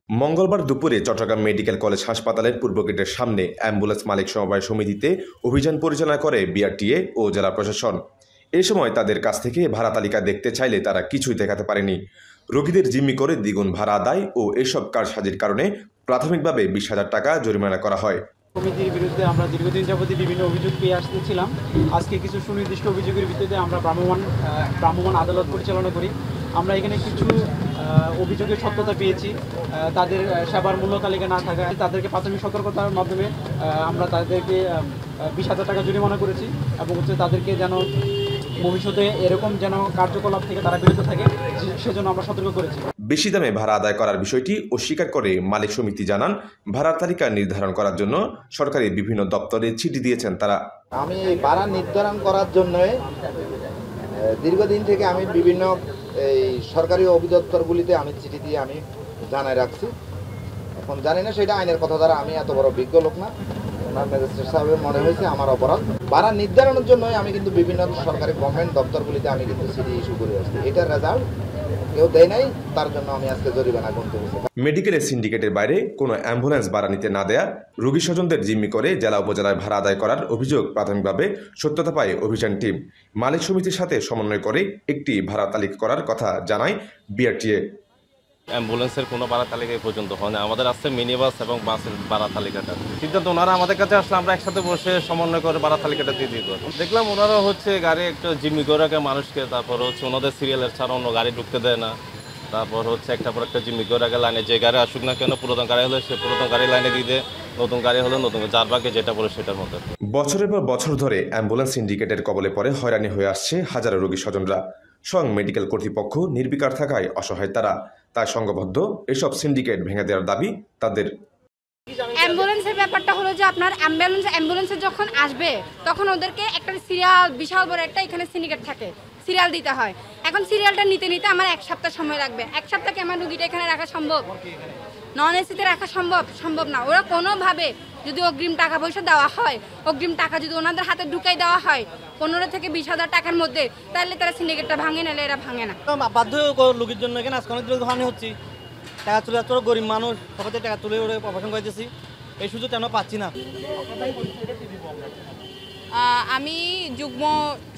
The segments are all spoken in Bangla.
মঙ্গলবার দুপুরে চট্টগ্রাম মেডিকেল কলেজ হাসপাতালের পূর্ব গেটের সামনে অ্যাম্বুলেন্স মালিক সমবায় সমিতিতে অভিযান পরিচালনা করে বিআরটিএ ও জেলা প্রশাসন। এ সময় তাদের কাছ থেকে ভাড়া তালিকা দেখতে চাইলে তারা কিছুই দেখাতে পারেনি। রোগীদের জিম্মি করে দ্বিগুণ ভাড়া আদায় ও এসব কারসাজির কারণে প্রাথমিকভাবে 20,000 টাকা জরিমানা করা হয়। কমিটির বিরুদ্ধে আমরা দীর্ঘদিন যাবতীয় বিভিন্ন অভিযোগ পেয়ে আসতেছিলাম। আজকে কিছু সুনির্দিষ্ট অভিযোগের ভিত্তিতে আমরা ভ্রাম্যমাণ আদালত পরিচালনা করি। আমরা এখানে কিছু অভিযোগের সত্যতা পেয়েছি। তাদের সেবার মূল্য তালিকা না থাকায় তাদেরকে প্রাথমিক সতর্কতার মাধ্যমে আমরা তাদেরকে 20,000 টাকা জরিমানা করেছি এবং তাদেরকে যেন ভবিষ্যতে এরকম যেন কার্যকলাপ থেকে তারা বিরত থাকে সেজন্য আমরা সতর্ক করেছি। বেশি দামে ভাড়া আদায় করার বিষয়টি অস্বীকার করে মালিক সমিতি জানান, ভাড়ার তালিকা নির্ধারণ করার জন্য সরকারি বিভিন্ন দপ্তরে চিঠি দিয়েছেন তারা। আমি ভাড়া নির্ধারণ করার জন্য দীর্ঘদিন থেকে আমি বিভিন্ন এই সরকারি অধিদপ্তরগুলিতে আমি চিঠি দিয়ে আমি জানাই রাখছি। এখন জানি না সেটা আইনের কথা দ্বারা আমি এত বড় বিজ্ঞ লোক না, ওনার ম্যাজিস্ট্রেট সাহেবের মনে হয়েছে আমার অপরাধ। ভাড়া নির্ধারণের জন্য আমি কিন্তু বিভিন্ন সরকারি গভর্নমেন্ট দপ্তরগুলিতে আমি কিন্তু চিঠি ইস্যু করে আসছি। এটার রেজাল্ট কেউ দেয় নাই, তার জন্য আমি আজকে জরিমানা গুনতে হয়েছে। মেডিকেলের সিন্ডিকেটের বাইরে কোনো অ্যাম্বুলেন্স ভাড়া নিতে না দেয়া, রোগী স্বজনদের জিম্মি করে জেলা উপজেলায় ভাড়া আদায় করার অভিযোগ প্রাথমিকভাবে সত্যতা পায় অভিযান টিম। মালিক সমিতির সাথে সমন্বয় করে একটি ভাড়া তালিকা করার কথা জানায় বিআরটিএ। অ্যাম্বুলেন্সের কোনো ভাড়া তালিকা পর্যন্ত হয় না, আমাদের আছে মিনি বাস এবং বাসের ভাড়া তালিকাটা। সিদ্ধান্ত ওনারা আমাদের কাছে আসলে আমরা একসাথে বসে সমন্বয় করে ভাড়া তালিকাটা দিয়ে দিই। দেখলাম ওনারা গাড়ি একটা জিম্মি করে রাখে মানুষকে, তারপর ওনাদের সিরিয়ালের ছাড়া অন্য গাড়ি ঢুকতে দেয় না। তারপর একটা পর একটা জিম্মি করে রাখে লাইনে, যে গাড়ি আসুক না কেন পুরাতন গাড়ি হলে সে পুরাতন গাড়ি লাইনে দিয়ে দেয়, নতুন গাড়ি হলে নতুন, যার ভাগে যেটা পড়ে সেটার মধ্যে। বছরের পর বছর ধরে অ্যাম্বুলেন্স সিন্ডিকেটের কবলে পড়ে হয়রানি হয়ে আসছে হাজারো রোগী স্বজনরা। স্বয়ং মেডিকেল কর্তৃপক্ষ নির্বিকার থাকায় অসহায় তারা। তাই সংঘবদ্ধ এসব সিন্ডিকেট ভেঙে দেওয়ার দাবি তাদের। অ্যাম্বুলেন্সের ব্যাপারটা হলো যে আপনার অ্যাম্বুলেন্সে যখন আসবে তখন ওদেরকে একটা সিরিয়াল, বিশাল বড় একটা এখানে সিন্ডিকেট থাকে, সিরিয়াল দিতে হয়। এখন সিরিয়ালটা নিতে নিতে আমার 1 সপ্তাহ সময় লাগবে। 1 সপ্তাহ কি আমার রুগীটা এখানে রাখা সম্ভব? নন এসিতে রাখা সম্ভব না। ওরা কোনোভাবে যদি অগ্রিম টাকা পয়সা দেওয়া হয়, অগ্রিম টাকা যদি ওনাদের হাতে ঢুকাই দেওয়া হয় 15 থেকে 20,000 টাকার মধ্যে, তাহলে তারা সিন্ডিকেটটা ভাঙে, নাহলে এরা ভাঙে না। বাধ্য লোকের জন্য এখানে আজকে অনেক হানি হচ্ছে। টাকা তুলে যাচ্ছে, গরিব মানুষ সবাই টাকা তুলে ওরে অপারেশন করতেছি, এই সুযোগটা আমরা পাচ্ছি না। আমি যুগ্ম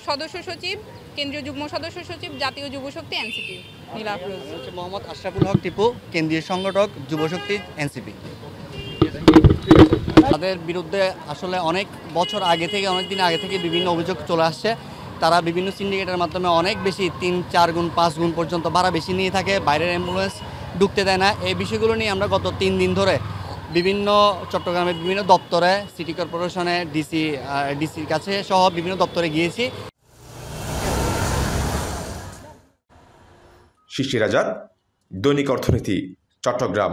সদস্য সচিব, কেন্দ্রীয় যুগ্ম সদস্য সচিব, জাতীয় যুবশক্তি এনসিপি নীলাফরোজ। মোহাম্মদ আশরাফুল হক টিপু, কেন্দ্রীয় সংগঠক যুবশক্তি এনসিপি। তাদের বিরুদ্ধে আসলে অনেক বছর আগে থেকে, অনেক দিন আগে থেকে বিভিন্ন অভিযোগ চলে আসছে। তারা বিভিন্ন সিন্ডিকেটের মাধ্যমে অনেক বেশি 3-4 গুণ 5 গুণ পর্যন্ত ভাড়া বেশি নিয়ে থাকে, বাইরের অ্যাম্বুলেন্স ঢুকতে দেয় না। এই বিষয়গুলো নিয়ে আমরা গত 3 দিন ধরে বিভিন্ন চট্টগ্রামের বিভিন্ন দপ্তরে, সিটি কর্পোরেশনে, ডিসির কাছে সহ বিভিন্ন দপ্তরে গিয়েছি। শিশির আজাদ, দৈনিক অর্থনীতি, চট্টগ্রাম।